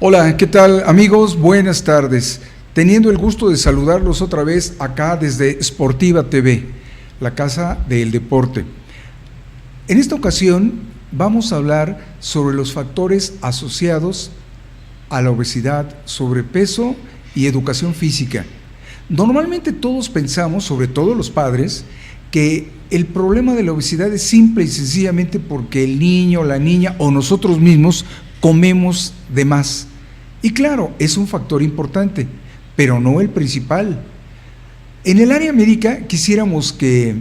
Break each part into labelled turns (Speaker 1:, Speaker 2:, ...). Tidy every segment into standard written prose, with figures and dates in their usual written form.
Speaker 1: Hola, ¿qué tal amigos? Buenas tardes. Teniendo el gusto de saludarlos otra vez acá desde Sportiva TV, la casa del deporte. En esta ocasión vamos a hablar sobre los factores asociados a la obesidad, sobrepeso y educación física. Normalmente todos pensamos, sobre todo los padres, que el problema de la obesidad es simple y sencillamente porque el niño, la niña o nosotros mismos comemos de más. Y claro, es un factor importante, pero no el principal. En el área médica quisiéramos que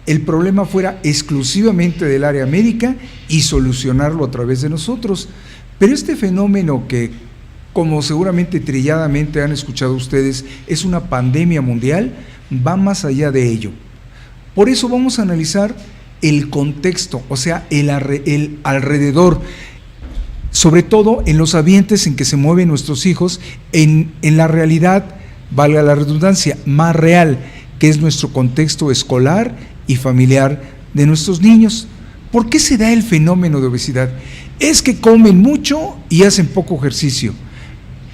Speaker 1: el problema fuera exclusivamente del área médica y solucionarlo a través de nosotros. Pero este fenómeno que, como seguramente trilladamente han escuchado ustedes, es una pandemia mundial, va más allá de ello. Por eso vamos a analizar el contexto, o sea, el alrededor, sobre todo en los ambientes en que se mueven nuestros hijos, en la realidad, valga la redundancia, más real, que es nuestro contexto escolar y familiar de nuestros niños. ¿Por qué se da el fenómeno de obesidad? Es que comen mucho y hacen poco ejercicio.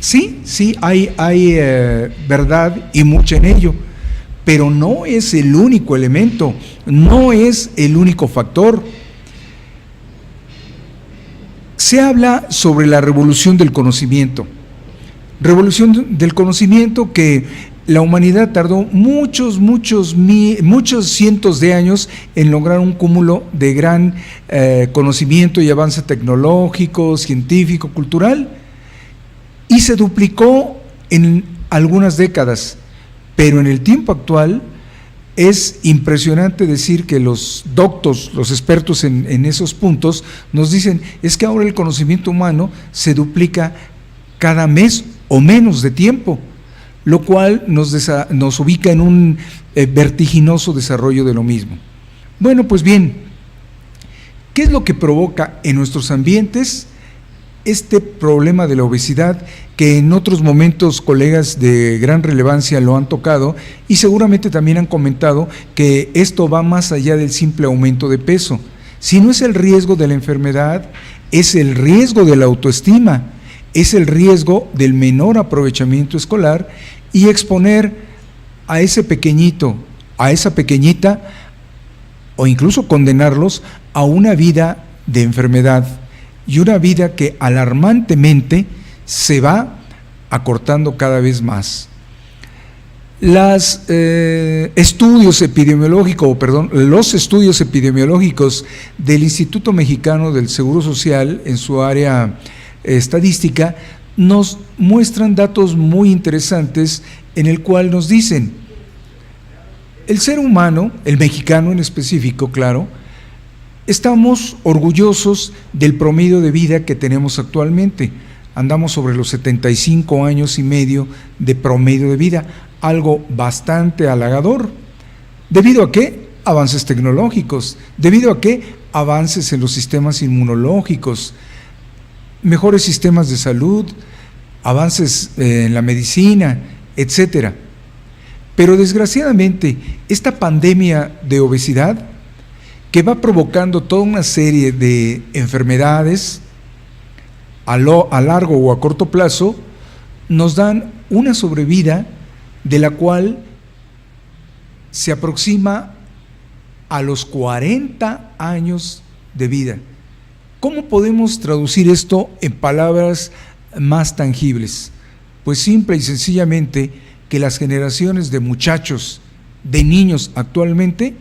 Speaker 1: Sí, hay verdad y mucha en ello, pero no es el único elemento, no es el único factor. Se habla sobre la revolución del conocimiento. Revolución del conocimiento que la humanidad tardó muchos cientos de años en lograr un cúmulo de gran conocimiento y avance tecnológico, científico, cultural, y se duplicó en algunas décadas, pero en el tiempo actual es impresionante decir que los doctos, los expertos en esos puntos, nos dicen, es que ahora el conocimiento humano se duplica cada mes o menos de tiempo, lo cual nos ubica en un vertiginoso desarrollo de lo mismo. Bueno, pues bien, ¿qué es lo que provoca en nuestros ambientes este problema de la obesidad, que en otros momentos colegas de gran relevancia lo han tocado y seguramente también han comentado que esto va más allá del simple aumento de peso? Si no es el riesgo de la enfermedad, es el riesgo de la autoestima, es el riesgo del menor aprovechamiento escolar y exponer a ese pequeñito, a esa pequeñita, o incluso condenarlos a una vida de enfermedad y una vida que alarmantemente se va acortando cada vez más. Los estudios epidemiológicos del Instituto Mexicano del Seguro Social en su área estadística nos muestran datos muy interesantes en el cual nos dicen, el ser humano, el mexicano en específico, claro, estamos orgullosos del promedio de vida que tenemos actualmente. Andamos sobre los 75 años y medio de promedio de vida, algo bastante halagador. ¿Debido a qué? Avances tecnológicos. ¿Debido a qué? Avances en los sistemas inmunológicos, mejores sistemas de salud, avances en la medicina, etcétera. Pero desgraciadamente, esta pandemia de obesidad, que va provocando toda una serie de enfermedades a largo o a corto plazo, nos dan una sobrevida de la cual se aproxima a los 40 años de vida. ¿Cómo podemos traducir esto en palabras más tangibles? Pues simple y sencillamente que las generaciones de muchachos, de niños actualmente,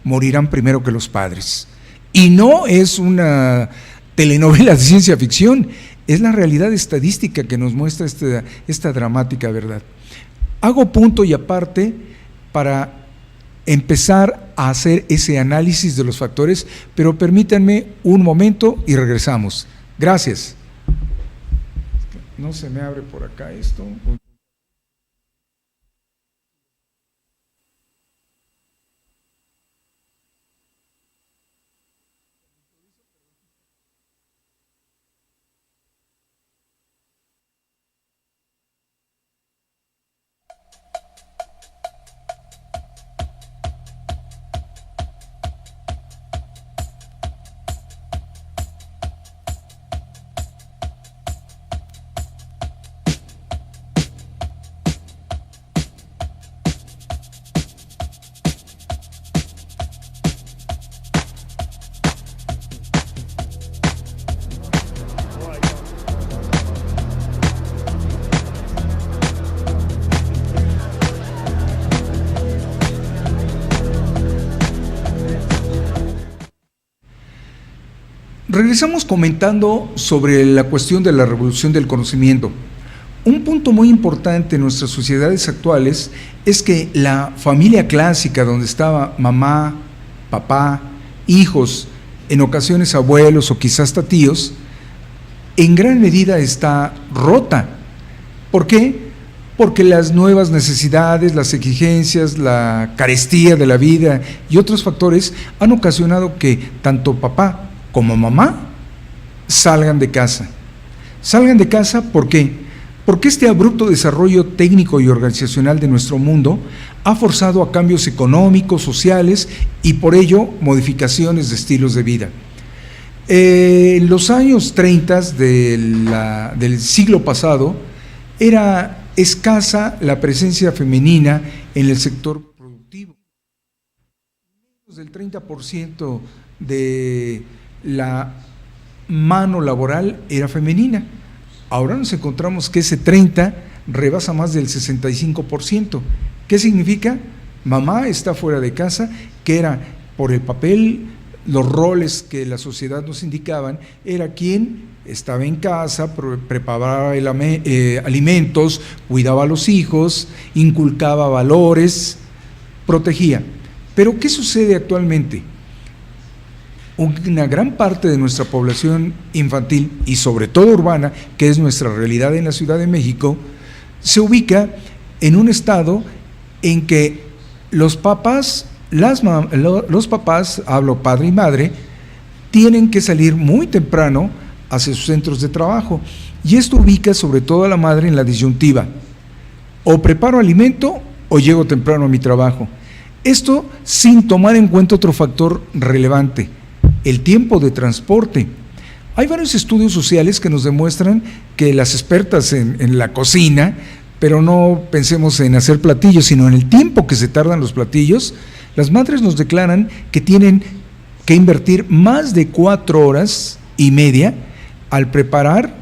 Speaker 1: morirán primero que los padres. Y no es una telenovela de ciencia ficción, es la realidad estadística que nos muestra esta dramática verdad. Hago punto y aparte para empezar a hacer ese análisis de los factores, pero permítanme un momento y regresamos. Gracias. No se me abre por acá esto. Regresamos comentando sobre la cuestión de la revolución del conocimiento. Un punto muy importante en nuestras sociedades actuales es que la familia clásica, donde estaba mamá, papá, hijos, en ocasiones abuelos o quizás hasta tíos, en gran medida está rota. ¿Por qué? Porque las nuevas necesidades, las exigencias, la carestía de la vida y otros factores han ocasionado que tanto papá como mamá salgan de casa. Salgan de casa, ¿por qué? Porque este abrupto desarrollo técnico y organizacional de nuestro mundo ha forzado a cambios económicos, sociales y por ello modificaciones de estilos de vida. En los años 30 del siglo pasado era escasa la presencia femenina en el sector productivo. Menos del 30% de la mano laboral era femenina. Ahora nos encontramos que ese 30 rebasa más del 65%. ¿Qué significa? Mamá está fuera de casa, que era por el papel, los roles que la sociedad nos indicaban, era quien estaba en casa, preparaba alimentos, cuidaba a los hijos, inculcaba valores, protegía. Pero ¿qué sucede actualmente? Una gran parte de nuestra población infantil y sobre todo urbana, que es nuestra realidad en la Ciudad de México, se ubica en un estado en que los papás, hablo padre y madre, tienen que salir muy temprano hacia sus centros de trabajo, y esto ubica sobre todo a la madre en la disyuntiva: o preparo alimento o llego temprano a mi trabajo. Esto sin tomar en cuenta otro factor relevante: el tiempo de transporte. Hay varios estudios sociales que nos demuestran que las expertas en la cocina, pero no pensemos en hacer platillos, sino en el tiempo que se tardan los platillos, las madres nos declaran que tienen que invertir más de 4 horas y media al preparar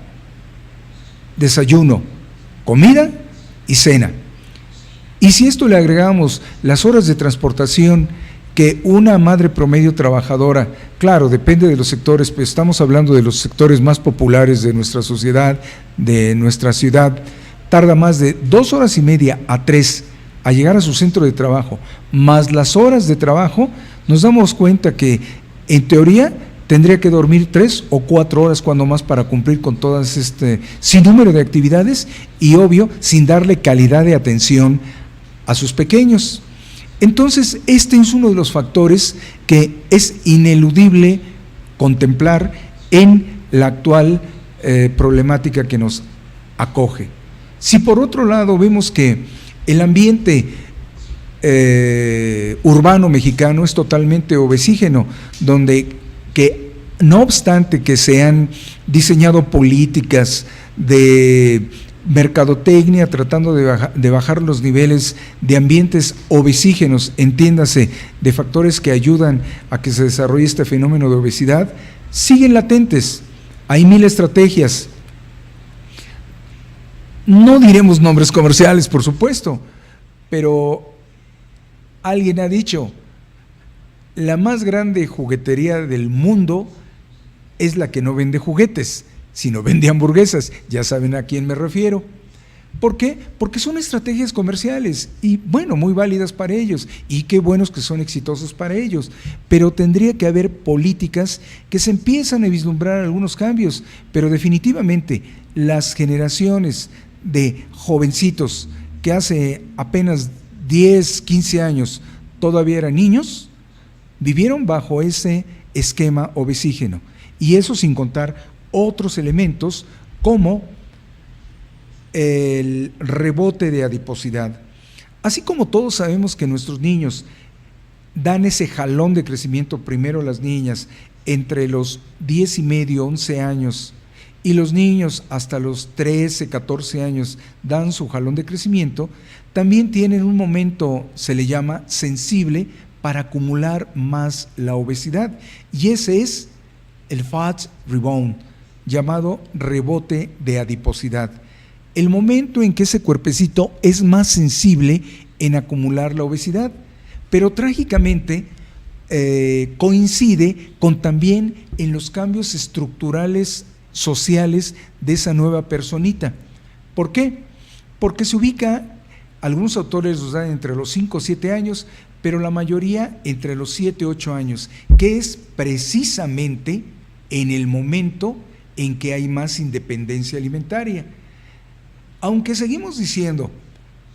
Speaker 1: desayuno, comida y cena. Y si esto le agregamos las horas de transportación que una madre promedio trabajadora, claro, depende de los sectores, pero estamos hablando de los sectores más populares de nuestra sociedad, de nuestra ciudad, tarda más de 2 horas y media a 3 a llegar a su centro de trabajo, más las horas de trabajo, nos damos cuenta que en teoría tendría que dormir 3 o 4 horas cuando más para cumplir con todas este sinnúmero de actividades y obvio sin darle calidad de atención a sus pequeños. Entonces, este es uno de los factores que es ineludible contemplar en la actual problemática que nos acoge. Si por otro lado vemos que el ambiente urbano mexicano es totalmente obesígeno, donde que no obstante que se han diseñado políticas de mercadotecnia tratando de bajar los niveles de ambientes obesígenos, entiéndase, de factores que ayudan a que se desarrolle este fenómeno de obesidad, siguen latentes. Hay 1000 estrategias. No diremos nombres comerciales, por supuesto, pero alguien ha dicho: la más grande juguetería del mundo es la que no vende juguetes, sino vende hamburguesas. Ya saben a quién me refiero. ¿Por qué? Porque son estrategias comerciales y, bueno, muy válidas para ellos, y qué buenos que son exitosos para ellos, pero tendría que haber políticas que se empiezan a vislumbrar algunos cambios, pero definitivamente las generaciones de jovencitos que hace apenas 10, 15 años todavía eran niños, vivieron bajo ese esquema obesígeno, y eso sin contar otros elementos como el rebote de adiposidad. Así como todos sabemos que nuestros niños dan ese jalón de crecimiento, primero las niñas entre los 10 y medio, 11 años, y los niños hasta los 13, 14 años dan su jalón de crecimiento, también tienen un momento, se le llama sensible, para acumular más la obesidad, y ese es el fat rebound, llamado rebote de adiposidad. El momento en que ese cuerpecito es más sensible en acumular la obesidad. Pero trágicamente, coincide con también en los cambios estructurales sociales de esa nueva personita. ¿Por qué? Porque se ubica, algunos autores los dan entre los 5 o 7 años, pero la mayoría entre los 7 o 8 años, que es precisamente en el momento en que hay más independencia alimentaria. Aunque seguimos diciendo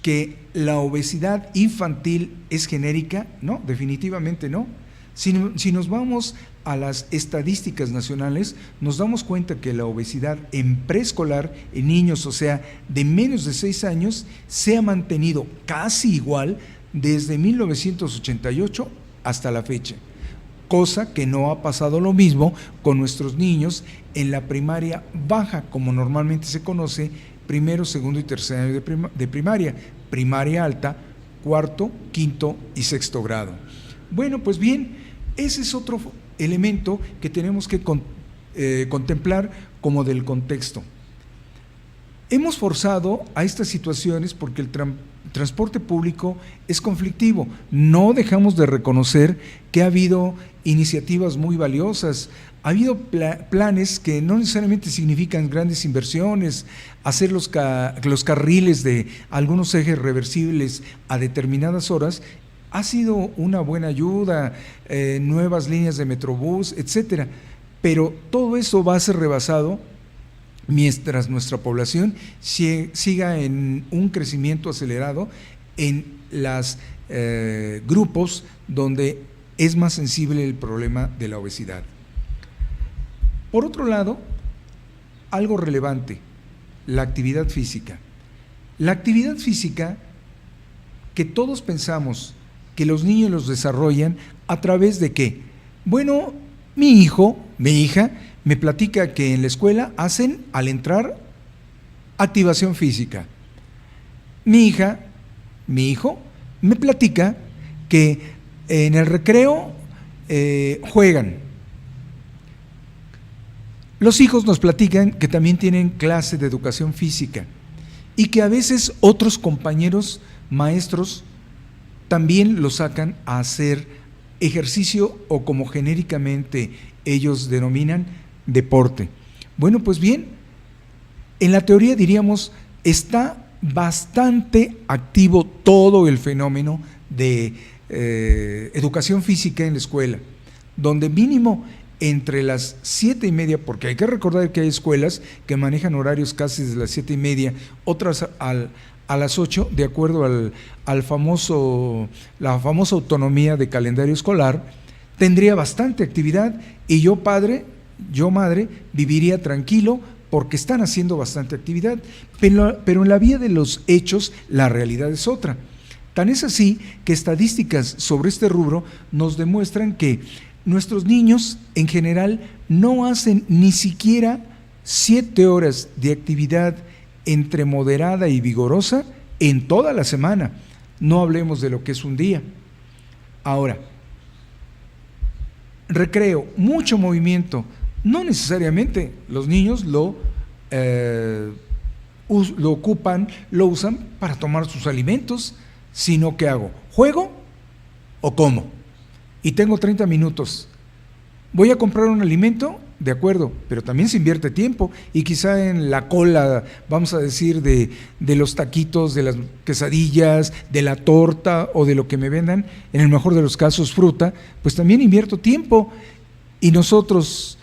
Speaker 1: que la obesidad infantil es genérica, no, definitivamente no. Si nos vamos a las estadísticas nacionales, nos damos cuenta que la obesidad en preescolar, en niños, o sea, de menos de 6 años, se ha mantenido casi igual desde 1988 hasta la fecha. Cosa que no ha pasado lo mismo con nuestros niños en la primaria baja, como normalmente se conoce, primero, segundo y tercer año de primaria, primaria alta, cuarto, quinto y sexto grado. Bueno, pues bien, ese es otro elemento que tenemos que contemplar como del contexto. Hemos forzado a estas situaciones porque el transporte público es conflictivo. No dejamos de reconocer que ha habido iniciativas muy valiosas, ha habido planes que no necesariamente significan grandes inversiones, hacer los carriles de algunos ejes reversibles a determinadas horas, ha sido una buena ayuda, nuevas líneas de Metrobús, etcétera. Pero todo eso va a ser rebasado mientras nuestra población siga en un crecimiento acelerado en los grupos donde es más sensible el problema de la obesidad. Por otro lado, algo relevante, la actividad física. La actividad física que todos pensamos que los niños los desarrollan a través de ¿qué? Bueno, mi hija, me platica que en la escuela hacen al entrar activación física. Mi hijo, me platica que en el recreo juegan. Los hijos nos platican que también tienen clase de educación física y que a veces otros compañeros maestros también los sacan a hacer ejercicio o como genéricamente ellos denominan, deporte. Bueno, pues bien, en la teoría diríamos, está bastante activo todo el fenómeno de educación física en la escuela, donde mínimo entre las 7:30, porque hay que recordar que hay escuelas que manejan horarios casi desde las 7:30, otras a las 8, de acuerdo la famosa autonomía de calendario escolar, tendría bastante actividad y yo madre, viviría tranquilo porque están haciendo bastante actividad, pero en la vía de los hechos la realidad es otra. Tan es así que estadísticas sobre este rubro nos demuestran que nuestros niños en general no hacen ni siquiera 7 horas de actividad entre moderada y vigorosa en toda la semana. No hablemos de lo que es un día. Ahora, recreo, mucho movimiento. No necesariamente los niños lo ocupan, lo usan para tomar sus alimentos, sino que hago, ¿juego o como? Y tengo 30 minutos. ¿Voy a comprar un alimento? De acuerdo, pero también se invierte tiempo y quizá en la cola, vamos a decir, de los taquitos, de las quesadillas, de la torta o de lo que me vendan, en el mejor de los casos fruta, pues también invierto tiempo. Y nosotros,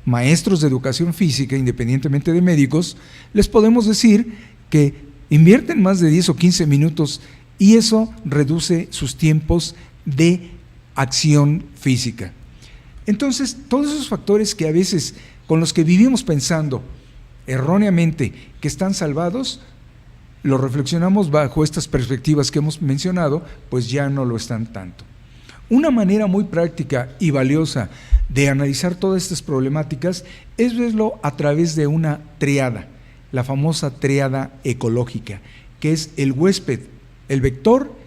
Speaker 1: maestros de educación física, independientemente de médicos, les podemos decir que invierten más de 10 o 15 minutos y eso reduce sus tiempos de acción física. Entonces, todos esos factores que a veces con los que vivimos pensando erróneamente que están salvados, lo reflexionamos bajo estas perspectivas que hemos mencionado, pues ya no lo están tanto. Una manera muy práctica y valiosa de analizar todas estas problemáticas es verlo a través de una triada, la famosa triada ecológica, que es el huésped, el vector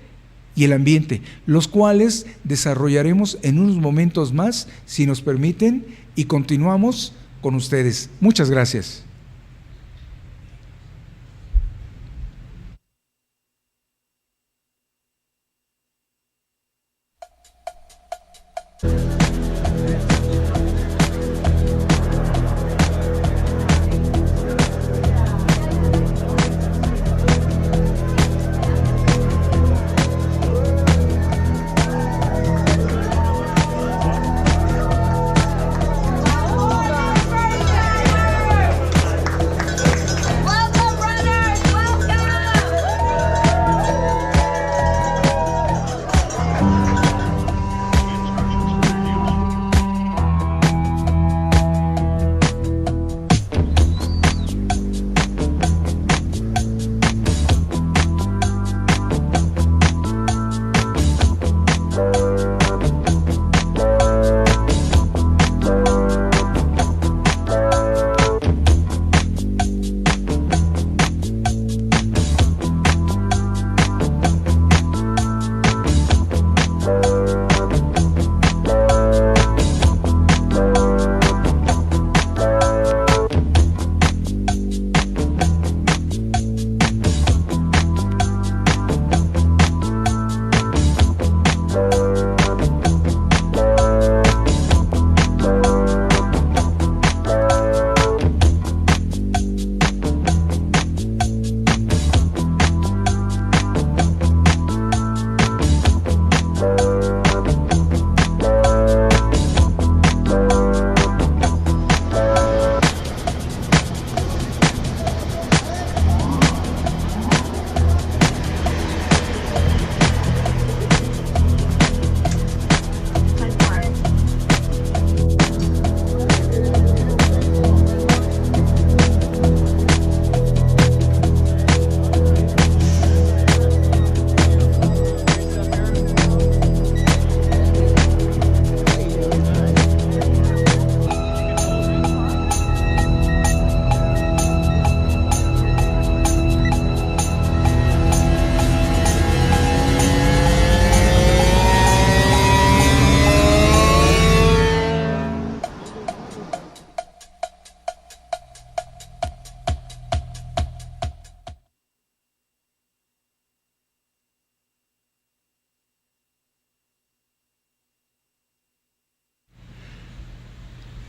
Speaker 1: y el ambiente, los cuales desarrollaremos en unos momentos más, si nos permiten, y continuamos con ustedes. Muchas gracias.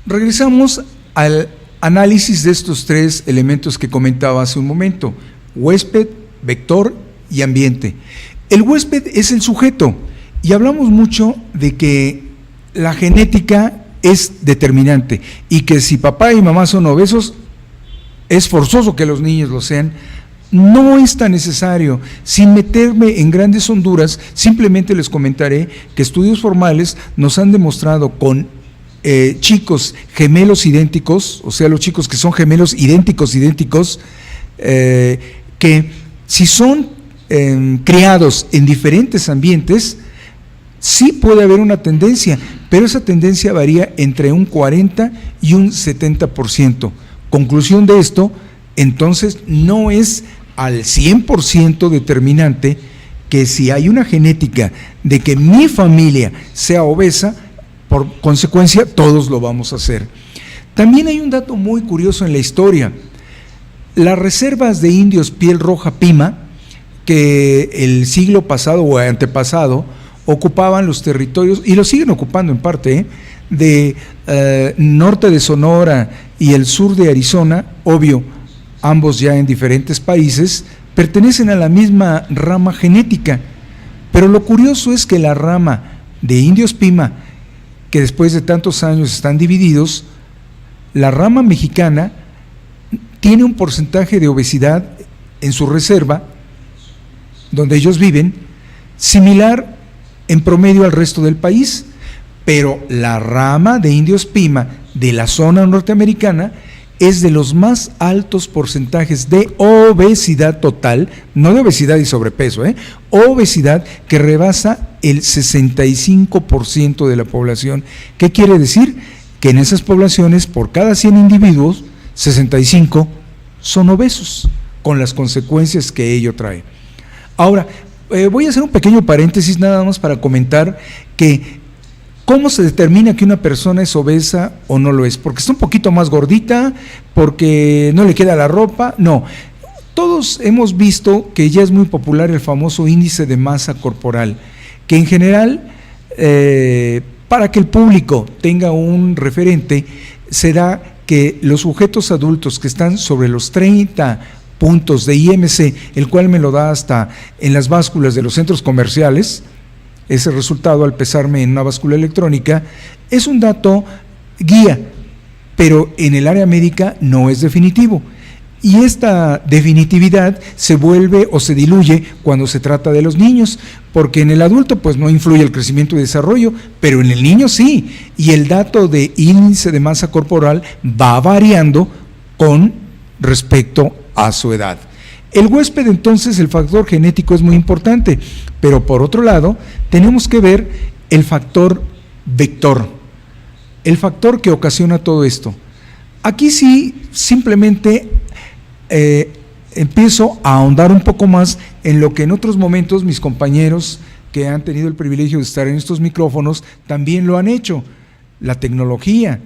Speaker 1: Regresamos al análisis de estos tres elementos que comentaba hace un momento: huésped, vector y ambiente. El huésped es el sujeto, y hablamos mucho de que la genética es determinante y que si papá y mamá son obesos, es forzoso que los niños lo sean. No es tan necesario. Sin meterme en grandes honduras, simplemente les comentaré que estudios formales nos han demostrado con chicos gemelos idénticos, o sea, los chicos que son gemelos idénticos, que si son criados en diferentes ambientes, sí puede haber una tendencia, pero esa tendencia varía entre un 40 y un 70%. Conclusión de esto, entonces no es al 100% determinante que si hay una genética de que mi familia sea obesa, por consecuencia todos lo vamos a hacer. También hay un dato muy curioso en la historia. Las reservas de indios piel roja Pima, que el siglo pasado o antepasado ocupaban los territorios, y lo siguen ocupando en parte, de norte de Sonora y el sur de Arizona, obvio, ambos ya en diferentes países, pertenecen a la misma rama genética. Pero lo curioso es que la rama de indios Pima, que después de tantos años están divididos, la rama mexicana tiene un porcentaje de obesidad en su reserva, donde ellos viven, similar en promedio al resto del país, pero la rama de indios Pima de la zona norteamericana es de los más altos porcentajes de obesidad total, no de obesidad y sobrepeso, obesidad que rebasa el 65% de la población. ¿Qué quiere decir? Que en esas poblaciones, por cada 100 individuos, 65 son obesos, con las consecuencias que ello trae. Ahora, voy a hacer un pequeño paréntesis nada más para comentar que ¿cómo se determina que una persona es obesa o no lo es? ¿Porque está un poquito más gordita? ¿Porque no le queda la ropa? No. Todos hemos visto que ya es muy popular el famoso índice de masa corporal, que en general, para que el público tenga un referente, se da que los sujetos adultos que están sobre los 30 puntos de IMC, el cual me lo da hasta en las básculas de los centros comerciales, ese resultado al pesarme en una báscula electrónica, es un dato guía, pero en el área médica no es definitivo. Y esta definitividad se vuelve o se diluye cuando se trata de los niños, porque en el adulto pues no influye el crecimiento y desarrollo, pero en el niño sí, y el dato de índice de masa corporal va variando con respecto a su edad. El huésped, entonces, el factor genético es muy importante, pero por otro lado tenemos que ver el factor vector, el factor que ocasiona todo esto. Aquí sí simplemente empiezo a ahondar un poco más en lo que en otros momentos mis compañeros que han tenido el privilegio de estar en estos micrófonos también lo han hecho: la tecnología.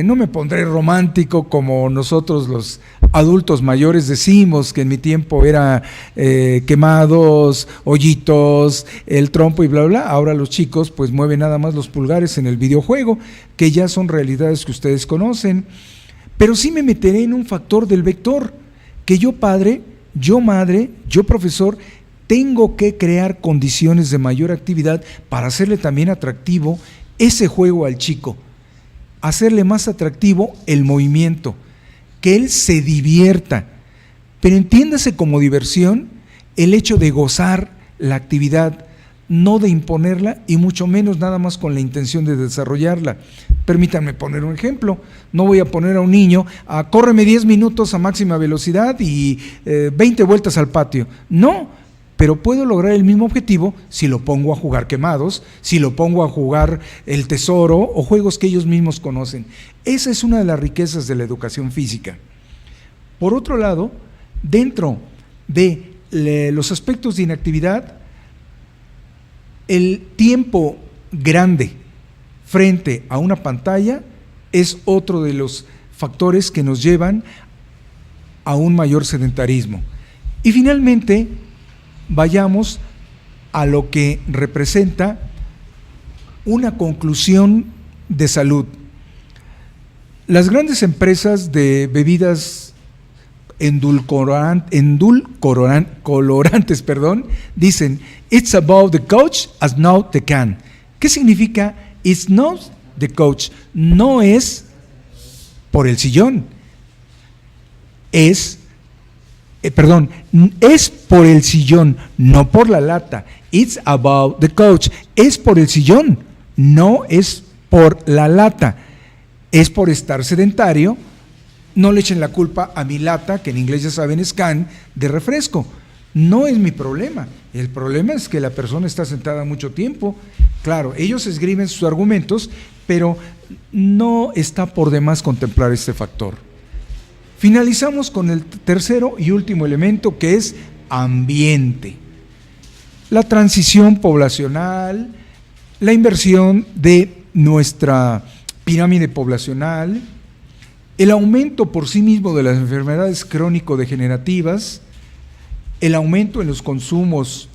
Speaker 1: No me pondré romántico como nosotros los adultos mayores decimos, que en mi tiempo era quemados, hoyitos, el trompo y bla, bla. Ahora los chicos pues mueven nada más los pulgares en el videojuego, que ya son realidades que ustedes conocen. Pero sí me meteré en un factor del vector, que yo padre, yo madre, yo profesor, tengo que crear condiciones de mayor actividad para hacerle también atractivo ese juego al chico, hacerle más atractivo el movimiento, que él se divierta, pero entiéndase como diversión el hecho de gozar la actividad, no de imponerla y mucho menos nada más con la intención de desarrollarla. Permítanme poner un ejemplo: no voy a poner a un niño a córreme 10 minutos a máxima velocidad y 20 vueltas al patio, no, pero puedo lograr el mismo objetivo si lo pongo a jugar quemados, si lo pongo a jugar el tesoro o juegos que ellos mismos conocen. Esa es una de las riquezas de la educación física. Por otro lado, dentro de los aspectos de inactividad, el tiempo grande frente a una pantalla es otro de los factores que nos llevan a un mayor sedentarismo. Y finalmente, vayamos a lo que representa una conclusión de salud. Las grandes empresas de bebidas colorantes, dicen, it's about the coach as not the can. ¿Qué significa? It's not the coach. No es por el sillón. Es por el sillón, no por la lata. It's about the coach. Es por el sillón, no es por la lata. Es por estar sedentario. No le echen la culpa a mi lata, que en inglés ya saben es can, de refresco. No es mi problema. El problema es que la persona está sentada mucho tiempo. Claro, ellos esgrimen sus argumentos, pero no está por demás contemplar este factor. Finalizamos con el tercero y último elemento, que es ambiente. La transición poblacional, la inversión de nuestra pirámide poblacional, el aumento por sí mismo de las enfermedades crónico-degenerativas, el aumento en los consumos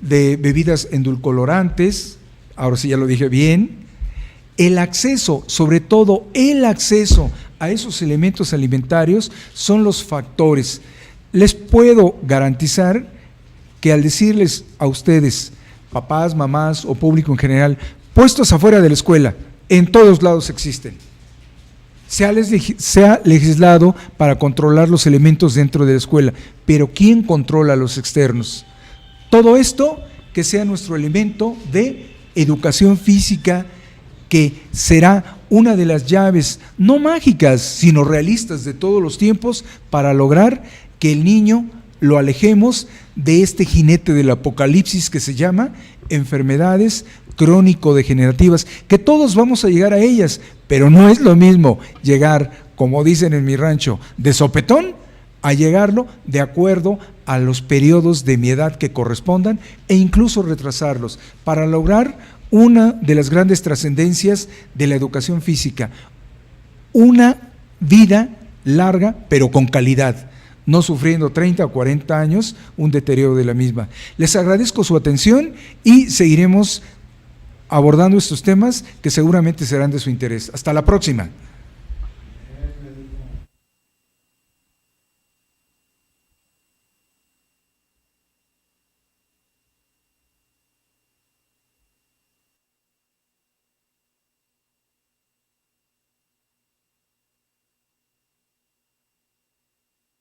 Speaker 1: de bebidas endulcorantes, ahora sí ya lo dije bien, el acceso, sobre todo el acceso a esos elementos alimentarios son los factores. Les puedo garantizar que al decirles a ustedes, papás, mamás o público en general, puestos afuera de la escuela, en todos lados existen. Se ha legislado para controlar los elementos dentro de la escuela, pero ¿quién controla los externos? Todo esto que sea nuestro elemento de educación física, que será una de las llaves, no mágicas, sino realistas de todos los tiempos, para lograr que el niño lo alejemos de este jinete del apocalipsis que se llama enfermedades crónico-degenerativas, que todos vamos a llegar a ellas, pero no es lo mismo llegar, como dicen en mi rancho, de sopetón, a llegarlo de acuerdo a los periodos de mi edad que correspondan, e incluso retrasarlos, para lograr una de las grandes trascendencias de la educación física, una vida larga pero con calidad, no sufriendo 30 o 40 años un deterioro de la misma. Les agradezco su atención y seguiremos abordando estos temas que seguramente serán de su interés. Hasta la próxima.